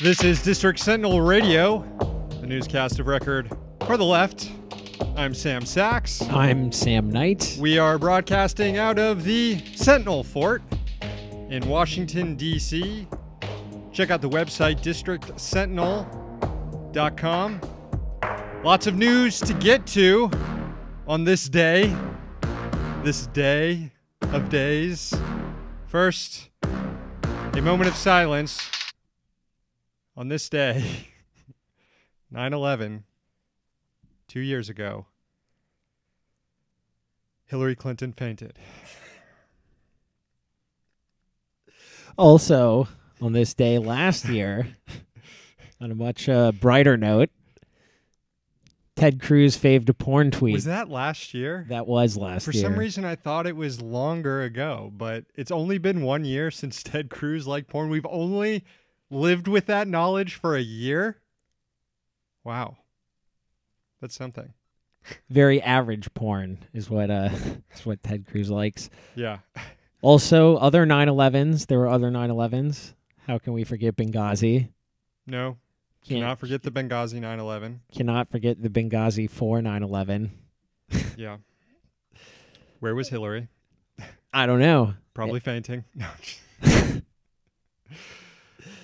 This is District Sentinel Radio, the newscast of record for the left. I'm Sam Sachs. I'm Sam Knight. We are broadcasting out of the Sentinel Fort in Washington, D.C. Check out the website, districtsentinel.com. Lots of news to get to on this day of days. First, a moment of silence on this day, 9/11, 2 years ago. Hillary Clinton fainted. Also, on this day last year, on a much brighter note, Ted Cruz faved a porn tweet. Was that last year? That was last year. For some reason, I thought it was longer ago, but it's only been 1 year since Ted Cruz liked porn. We've only lived with that knowledge for a year? Wow. That's something. Very average porn is what Ted Cruz likes. Yeah. Also, other 9/11s. There were other 9/11s. How can we forget Benghazi? No. Cannot forget the Benghazi 9/11. Cannot forget the Benghazi 4 9/11. Yeah. Where was Hillary? I don't know. Probably fainting. No.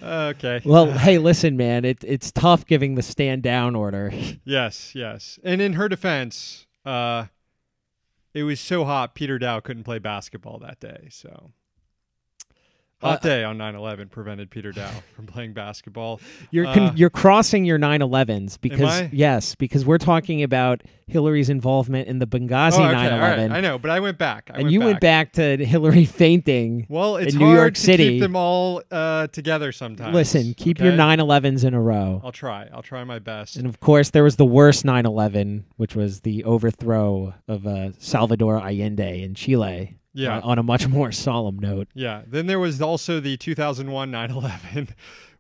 Okay. Well, hey, listen, man. It's tough giving the stand down order. Yes. And in her defense, it was so hot, Peter Dow couldn't play basketball that day. So, hot day on 9/11 prevented Peter Dow from playing basketball. You're crossing your 9/11s because Am I? because we're talking about Hillary's involvement in the Benghazi 9/11. All right. I know, but I went back. You went back to Hillary fainting. Well, it's in hard New York to City. keep them all together sometimes. Listen, keep your 9/11s in a row. I'll try my best. And of course, there was the worst 9/11, which was the overthrow of Salvador Allende in Chile. Yeah. On a much more solemn note. Yeah. Then there was also the 2001 9/11,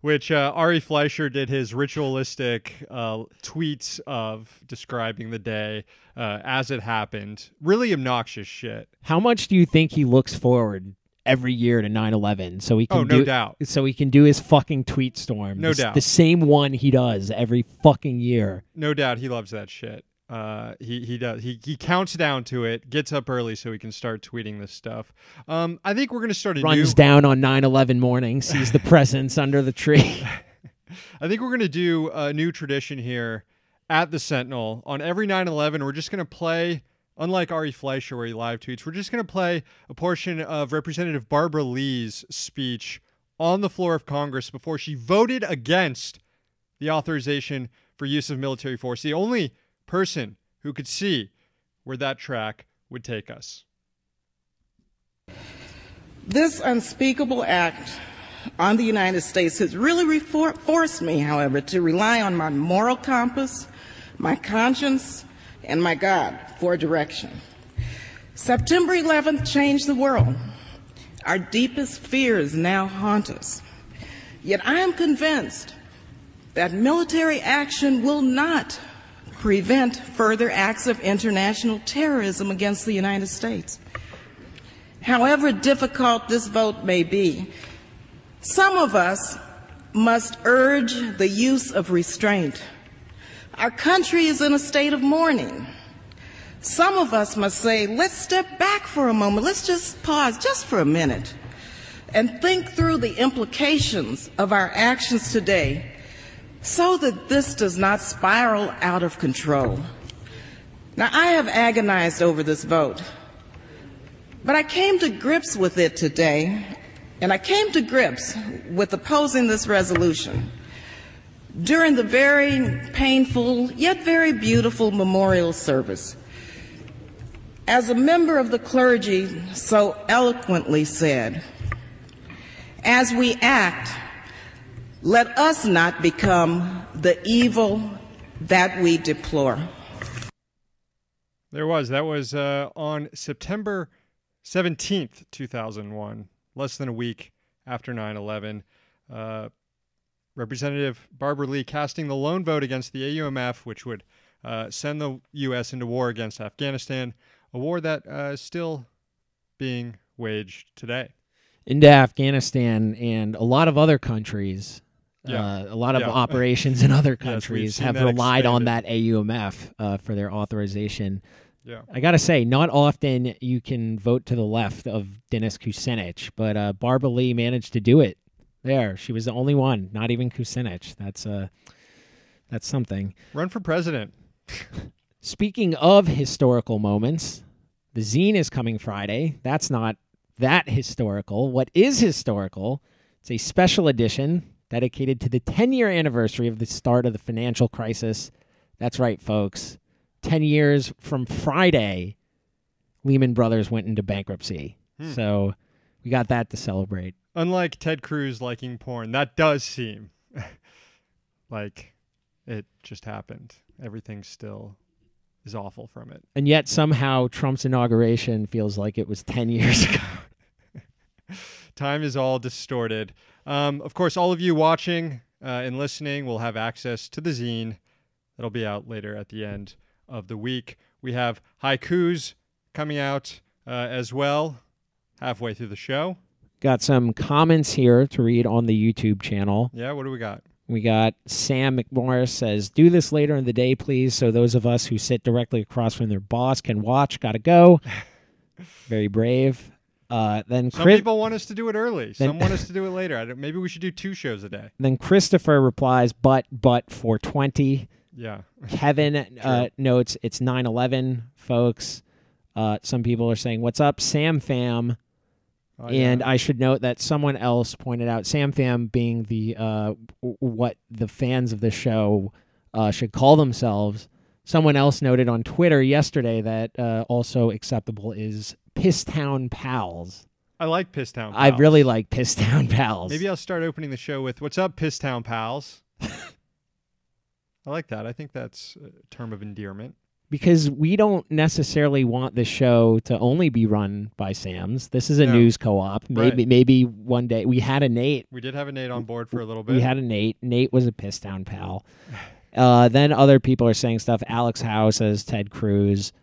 which Ari Fleischer did his ritualistic tweets of describing the day as it happened. Really obnoxious shit. How much do you think he looks forward every year to 9/11 so he can no doubt. So he can do his fucking tweet storm? No doubt. The same one he does every fucking year. No doubt he loves that shit. He does. He counts down to it, gets up early so he can start tweeting this stuff. I think we're going to start Runs down on 9/11 morning, sees the presents under the tree. I think we're going to do a new tradition here at the Sentinel. On every 9/11, we're just going to play, unlike Ari Fleischer where he live tweets, we're just going to play a portion of Representative Barbara Lee's speech on the floor of Congress before she voted against the authorization for use of military force. The only person who could see where that track would take us. This unspeakable act on the United States has really forced me, however, to rely on my moral compass, my conscience, and my God for direction. September 11th changed the world. Our deepest fears now haunt us. Yet I am convinced that military action will not prevent further acts of international terrorism against the United States. However difficult this vote may be, some of us must urge the use of restraint. Our country is in a state of mourning. Some of us must say, let's step back for a moment. Let's just pause just for a minute and think through the implications of our actions today so that this does not spiral out of control. Now, I have agonized over this vote, but I came to grips with it today, and I came to grips with opposing this resolution during the very painful yet very beautiful memorial service. As a member of the clergy so eloquently said, as we act, let us not become the evil that we deplore. That was on September 17th, 2001, less than a week after 9/11. Representative Barbara Lee casting the lone vote against the AUMF, which would send the U.S. into war against Afghanistan, a war that is still being waged today. Into Afghanistan and a lot of other countries Yeah. A lot of Yeah. operations in other we've countries seen have that relied on expanded. that AUMF for their authorization. Yeah. I got to say, not often you can vote to the left of Dennis Kucinich, but Barbara Lee managed to do it. There, she was the only one, not even Kucinich. That's something. Run for president. Speaking of historical moments, the zine is coming Friday. That's not that historical. What is historical? It's a special edition dedicated to the 10-year anniversary of the start of the financial crisis. That's right, folks. 10 years from Friday, Lehman Brothers went into bankruptcy. So we got that to celebrate. Unlike Ted Cruz liking porn, that does seem like it just happened. Everything still is awful from it. And yet somehow Trump's inauguration feels like it was 10 years ago. Time is all distorted. Of course, all of you watching and listening will have access to the zine. That'll be out later at the end of the week. We have haikus coming out as well halfway through the show. Got some comments here to read on the YouTube channel. Yeah, what do we got? We got Sam McMorris says, do this later in the day, please, so those of us who sit directly across from their boss can watch. Gotta go. Very brave. Then Some people want us to do it early. Some want us to do it later. Maybe we should do 2 shows a day. Then Christopher replies, but 420. Yeah. Kevin notes it's 9/11, folks. Some people are saying, what's up, Sam Fam? Oh, And yeah. I should note that someone else pointed out, Sam Fam being the what the fans of the show should call themselves. Someone else noted on Twitter yesterday that also acceptable is Pisstown Pals. I like Pisstown Pals. I really like Pisstown Pals. Maybe I'll start opening the show with, what's up, Pisstown Pals? I like that. I think that's a term of endearment. Because we don't necessarily want the show to only be run by Sams. This is a No. news co-op. Right. Maybe one day we had a Nate. We did have a Nate on board for a little bit. We had a Nate. Nate was a Pisstown Pal. Then other people are saying stuff. Alex Howe says Ted Cruz,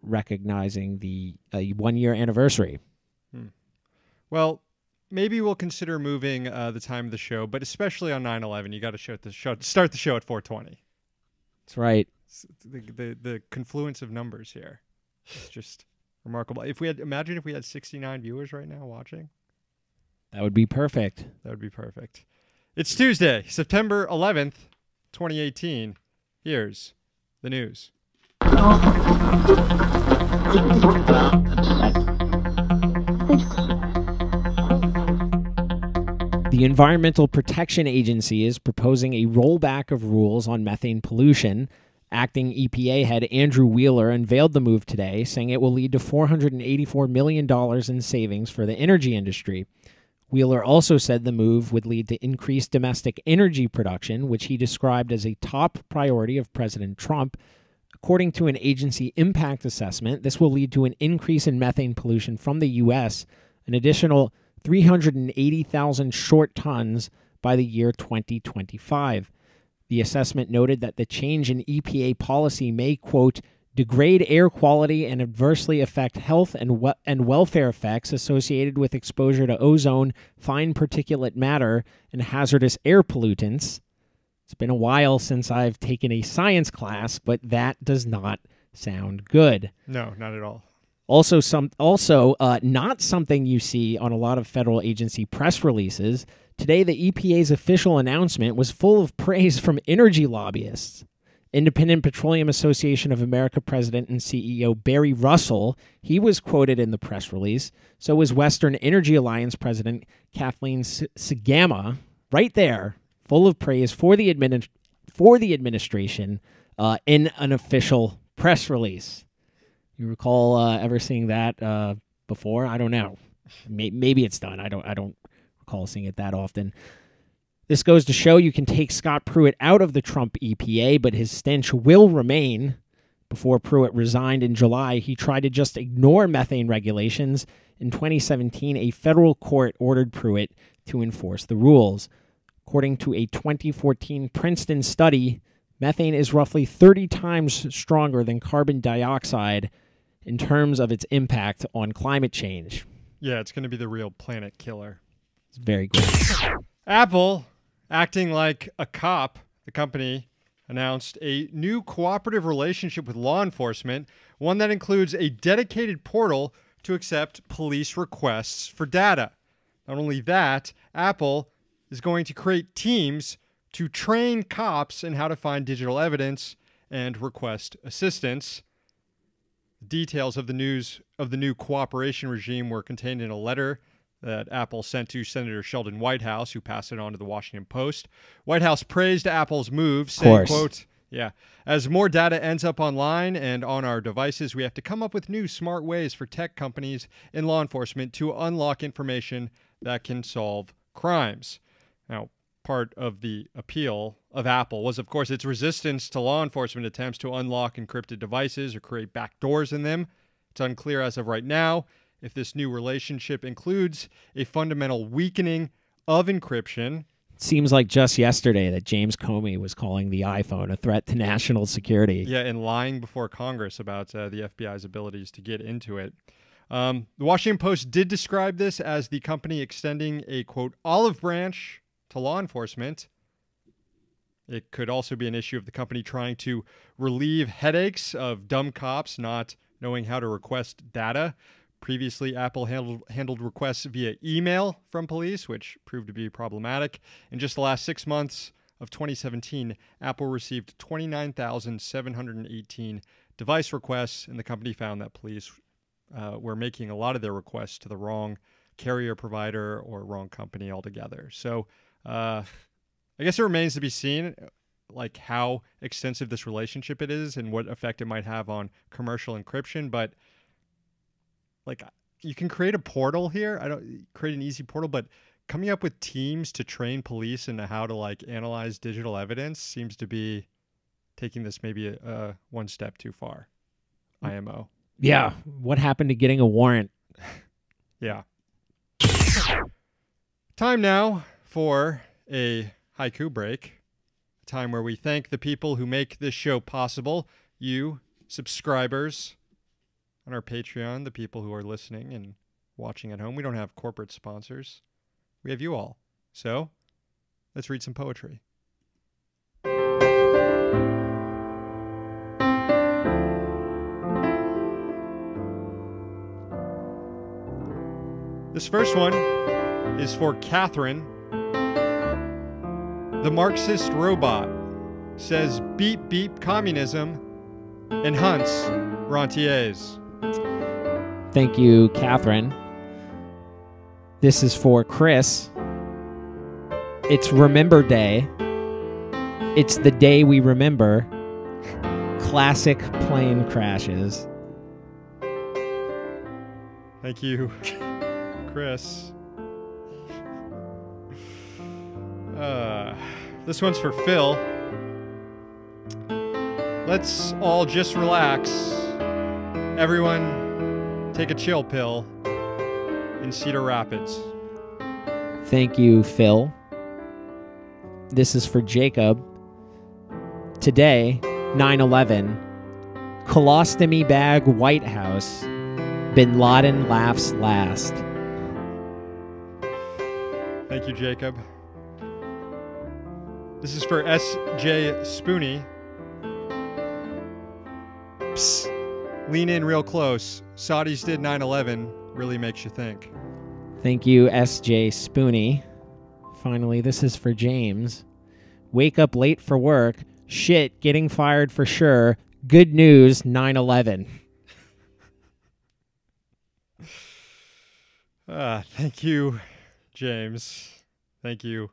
recognizing the 1-year anniversary. Well, maybe we'll consider moving the time of the show, but especially on 9/11, you got to start the show at 4:20. That's right. The confluence of numbers here, it's just remarkable. Imagine if we had 69 viewers right now watching. That would be perfect. That would be perfect. It's Tuesday, September 11th, 2018. Here's the news. The Environmental Protection Agency is proposing a rollback of rules on methane pollution. Acting EPA head Andrew Wheeler unveiled the move today, saying it will lead to $484 million in savings for the energy industry. Wheeler also said the move would lead to increased domestic energy production, which he described as a top priority of President Trump. According to an agency impact assessment, this will lead to an increase in methane pollution from the U.S., an additional 380,000 short tons by the year 2025. The assessment noted that the change in EPA policy may, quote, degrade air quality and adversely affect health and welfare effects associated with exposure to ozone, fine particulate matter, and hazardous air pollutants. It's been a while since I've taken a science class, but that does not sound good. No, not at all. Also, not something you see on a lot of federal agency press releases. Today, the EPA's official announcement was full of praise from energy lobbyists. Independent Petroleum Association of America President and CEO Barry Russell, he was quoted in the press release. So was Western Energy Alliance President Kathleen Sagama, right there, full of praise for the administration in an official press release. You recall ever seeing that before? I don't know. Maybe it's done. I don't recall seeing it that often. This goes to show you can take Scott Pruitt out of the Trump EPA, but his stench will remain. Before Pruitt resigned in July, he tried to just ignore methane regulations. In 2017, a federal court ordered Pruitt to enforce the rules. According to a 2014 Princeton study, methane is roughly 30 times stronger than carbon dioxide in terms of its impact on climate change. Yeah, it's going to be the real planet killer. It's very good. Apple Acting like a cop, the company announced a new cooperative relationship with law enforcement, one that includes a dedicated portal to accept police requests for data. Not only that, Apple is going to create teams to train cops in how to find digital evidence and request assistance. Details of the new cooperation regime were contained in a letter that Apple sent to Senator Sheldon Whitehouse, who passed it on to the Washington Post. Whitehouse praised Apple's move, saying, quote, as more data ends up online and on our devices, we have to come up with new smart ways for tech companies and law enforcement to unlock information that can solve crimes. Now, part of the appeal of Apple was, of course, its resistance to law enforcement attempts to unlock encrypted devices or create backdoors in them. It's unclear as of right now if this new relationship includes a fundamental weakening of encryption. It seems like just yesterday that James Comey was calling the iPhone a threat to national security. Yeah, and lying before Congress about the FBI's abilities to get into it. The Washington Post did describe this as the company extending a, quote, olive branch to law enforcement. It could also be an issue of the company trying to relieve headaches of dumb cops not knowing how to request data. Previously, Apple handled requests via email from police, which proved to be problematic. In just the last 6 months of 2017, Apple received 29,718 device requests, and the company found that police were making a lot of their requests to the wrong carrier provider or wrong company altogether. So I guess it remains to be seen like how extensive this relationship it is and what effect it might have on commercial encryption. But like, you can create a portal here. I don't create an easy portal, but coming up with teams to train police into how to like analyze digital evidence seems to be taking this maybe one step too far. IMO. Yeah. What happened to getting a warrant? Yeah. Time now for a haiku break. A time where we thank the people who make this show possible. You, subscribers on our Patreon, the people who are listening and watching at home. We don't have corporate sponsors. We have you all. So let's read some poetry. This first one is for Catherine. The Marxist robot says beep beep communism and hunts rentiers. Thank you, Catherine. This is for Chris. It's Remember Day. It's the day we remember classic plane crashes. Thank you, Chris. This one's for Phil. Let's all just relax. Everyone, take a chill pill in Cedar Rapids. Thank you, Phil. This is for Jacob. Today, 9/11, colostomy bag White House, Bin Laden laughs last. Thank you, Jacob. This is for S.J. Spoony. Psst. Lean in real close. Saudis did 9/11. Really makes you think. Thank you, S.J. Spoony. Finally, this is for James. Wake up late for work. Shit, getting fired for sure. Good news, 9/11. Thank you, James. Thank you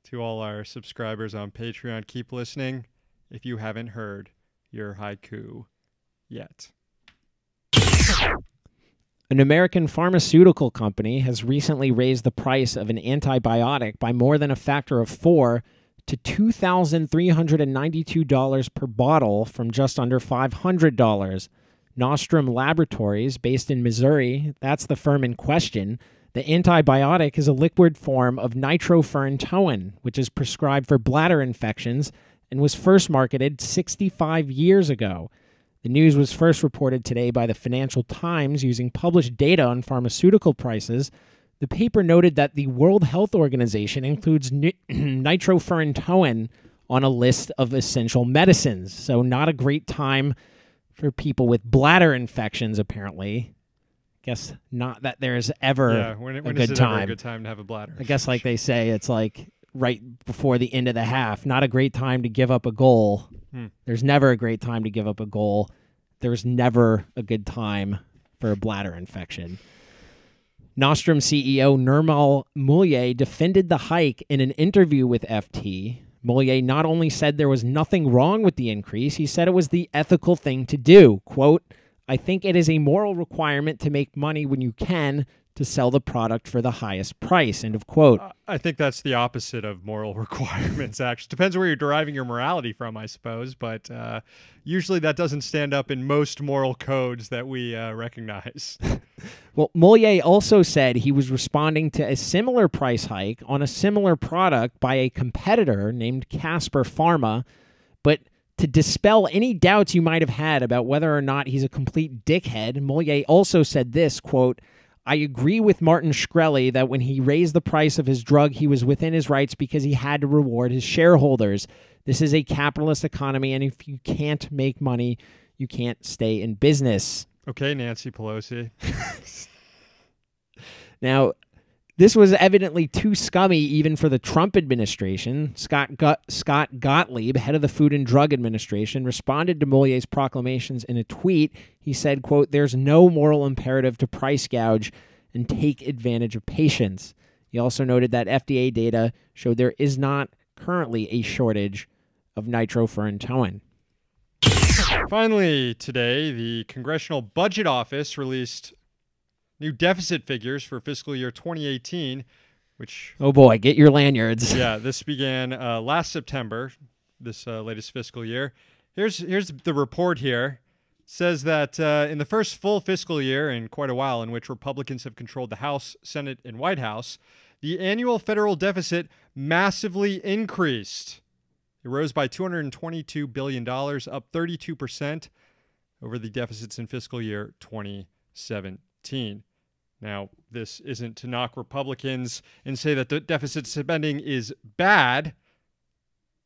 to all our subscribers on Patreon. Keep listening if you haven't heard your haiku yet. An American pharmaceutical company has recently raised the price of an antibiotic by more than a factor of 4 to $2,392 per bottle from just under $500. Nostrum Laboratories, based in Missouri, that's the firm in question. The antibiotic is a liquid form of nitrofurantoin, which is prescribed for bladder infections and was first marketed 65 years ago. The news was first reported today by the Financial Times using published data on pharmaceutical prices. The paper noted that the World Health Organization includes nitrofurantoin on a list of essential medicines. So not a great time for people with bladder infections, apparently. Guess not that there's ever when a is good it time. ever a good time to have a bladder? I guess like they say, it's like right before the end of the half. Not a great time to give up a goal. There's never a great time to give up a goal. There's never a good time for a bladder infection. Nostrum CEO Nirmal Mulye defended the hike in an interview with FT. Mulye not only said there was nothing wrong with the increase, he said it was the ethical thing to do. Quote, I think it is a moral requirement to make money when you can to sell the product for the highest price, end of quote. I think that's the opposite of moral requirements, actually. Depends where you're deriving your morality from, I suppose, but usually that doesn't stand up in most moral codes that we recognize. Well, Mulye also said he was responding to a similar price hike on a similar product by a competitor named Casper Pharma, but to dispel any doubts you might have had about whether or not he's a complete dickhead, Mulye also said this, quote, I agree with Martin Shkreli that when he raised the price of his drug, he was within his rights because he had to reward his shareholders. This is a capitalist economy, and if you can't make money, you can't stay in business. Okay, Nancy Pelosi. Now, this was evidently too scummy even for the Trump administration. Scott Gottlieb, head of the Food and Drug Administration, responded to Mulye's proclamations in a tweet. He said, quote, there's no moral imperative to price gouge and take advantage of patients. He also noted that FDA data showed there is not currently a shortage of nitrofurantoin. Finally, today, the Congressional Budget Office released new deficit figures for fiscal year 2018, which... Oh boy, get your lanyards. Yeah, this began last September, this latest fiscal year. Here's the report here. It says that in the first full fiscal year in quite a while in which Republicans have controlled the House, Senate, and White House, the annual federal deficit massively increased. It rose by $222 billion, up 32% over the deficits in fiscal year 2017. Now, this isn't to knock Republicans and say that the deficit spending is bad.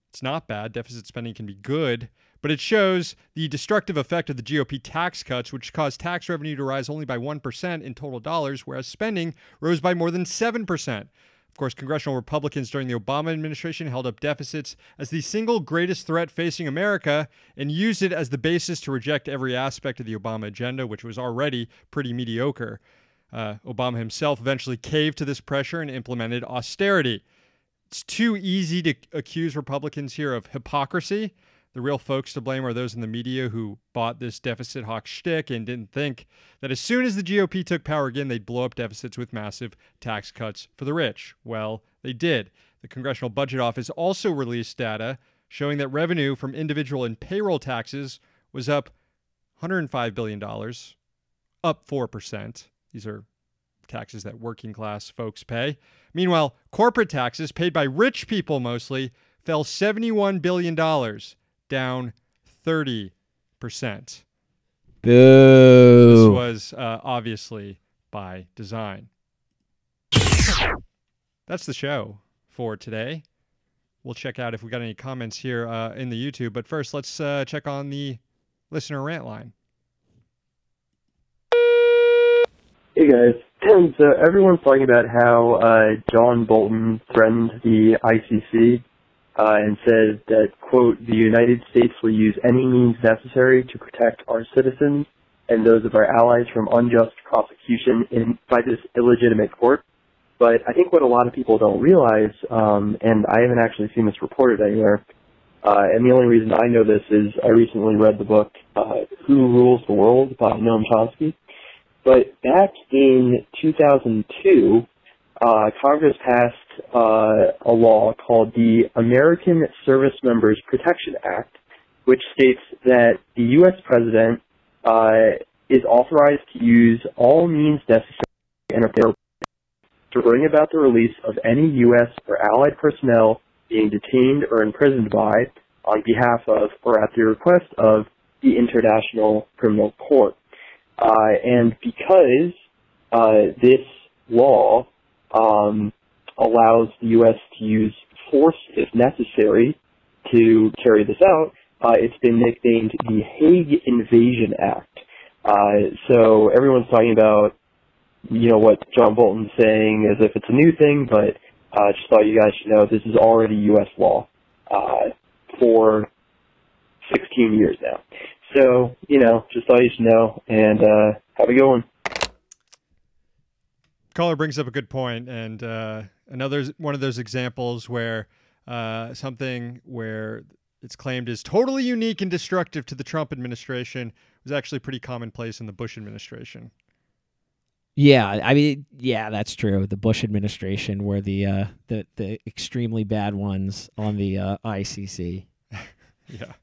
It's not bad. Deficit spending can be good, but it shows the destructive effect of the GOP tax cuts, which caused tax revenue to rise only by 1% in total dollars, whereas spending rose by more than 7%. Of course, congressional Republicans during the Obama administration held up deficits as the single greatest threat facing America and used it as the basis to reject every aspect of the Obama agenda, which was already pretty mediocre. Obama himself eventually caved to this pressure and implemented austerity. It's too easy to accuse Republicans here of hypocrisy. The real folks to blame are those in the media who bought this deficit hawk shtick and didn't think that as soon as the GOP took power again, they'd blow up deficits with massive tax cuts for the rich. Well, they did. The Congressional Budget Office also released data showing that revenue from individual and payroll taxes was up $105 billion, up 4%. These are taxes that working class folks pay. Meanwhile, corporate taxes paid by rich people mostly fell $71 billion, down 30%. Boo. This was obviously by design. That's the show for today. We'll check out if we got any comments here in the YouTube. But first, let's check on the listener rant line. Hey guys, so everyone's talking about how John Bolton threatened the ICC and said that, quote, the United States will use any means necessary to protect our citizens and those of our allies from unjust prosecution by this illegitimate court. But I think what a lot of people don't realize, and I haven't actually seen this reported anywhere, and the only reason I know this is I recently read the book Who Rules the World by Noam Chomsky. But back in 2002, Congress passed a law called the American Service Members Protection Act, which states that the U.S. President is authorized to use all means necessary and available to bring about the release of any U.S. or allied personnel being detained or imprisoned by, on behalf of, or at the request of, the International Criminal Court. And because this law allows the U.S. to use force if necessary to carry this out. It's been nicknamed the Hague Invasion Act. So everyone's talking about, what John Bolton's saying as if it's a new thing, but just thought you guys should know this is already U.S. law for 16 years now. So, just thought you should know, and have a good one. Caller brings up a good point, and another one of those examples where something where it's claimed is totally unique and destructive to the Trump administration was actually pretty commonplace in the Bush administration. Yeah, that's true. The Bush administration were the extremely bad ones on the ICC. Yeah.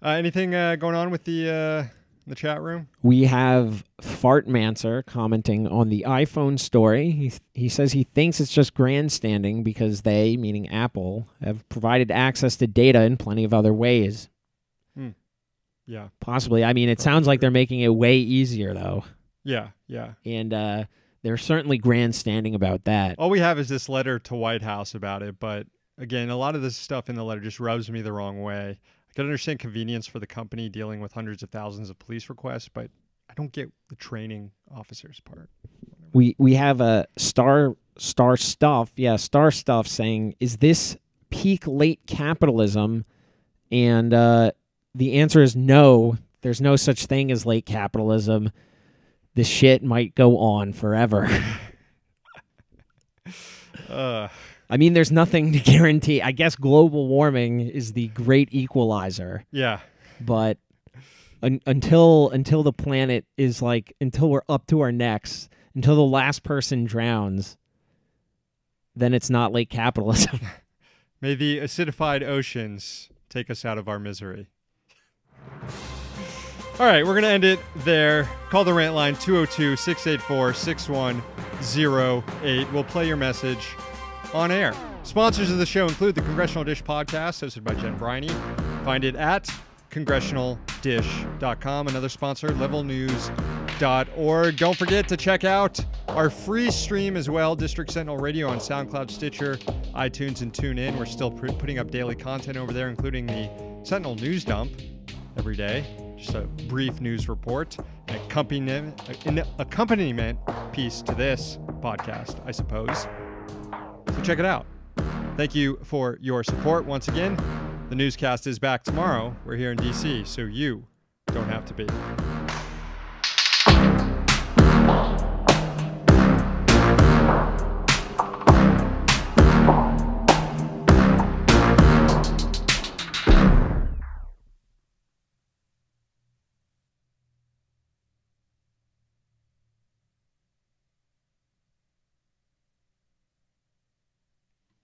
Anything going on with the chat room? We have Fartmancer commenting on the iPhone story. He says he thinks it's just grandstanding because they, meaning Apple, have provided access to data in plenty of other ways. Yeah. Possibly. It sounds like they're making it way easier, though. Yeah. And they're certainly grandstanding about that. All we have is this letter to White House about it, but again, a lot of this stuff in the letter just rubs me the wrong way. I can understand convenience for the company dealing with hundreds of thousands of police requests, but I don't get the training officers part. We have a star stuff saying, is this peak late capitalism? And the answer is no. There's no such thing as late capitalism. This shit might go on forever. There's nothing to guarantee. I guess global warming is the great equalizer. Yeah. But until the planet is until we're up to our necks, until the last person drowns, then it's not late capitalism. May the acidified oceans take us out of our misery. All right, we're going to end it there. Call the rant line 202-684-6108. We'll play your message on air. Sponsors of the show include the Congressional Dish podcast, hosted by Jen Briney. Find it at congressionaldish.com. Another sponsor, levelnews.org. Don't forget to check out our free stream as well, District Sentinel Radio on SoundCloud, Stitcher, iTunes, and TuneIn. We're still putting up daily content over there, including the Sentinel News Dump every day. Just a brief news report, an accompaniment piece to this podcast, I suppose. So check it out. Thank you for your support. Once again, the newscast is back tomorrow. We're here in D.C., so you don't have to be.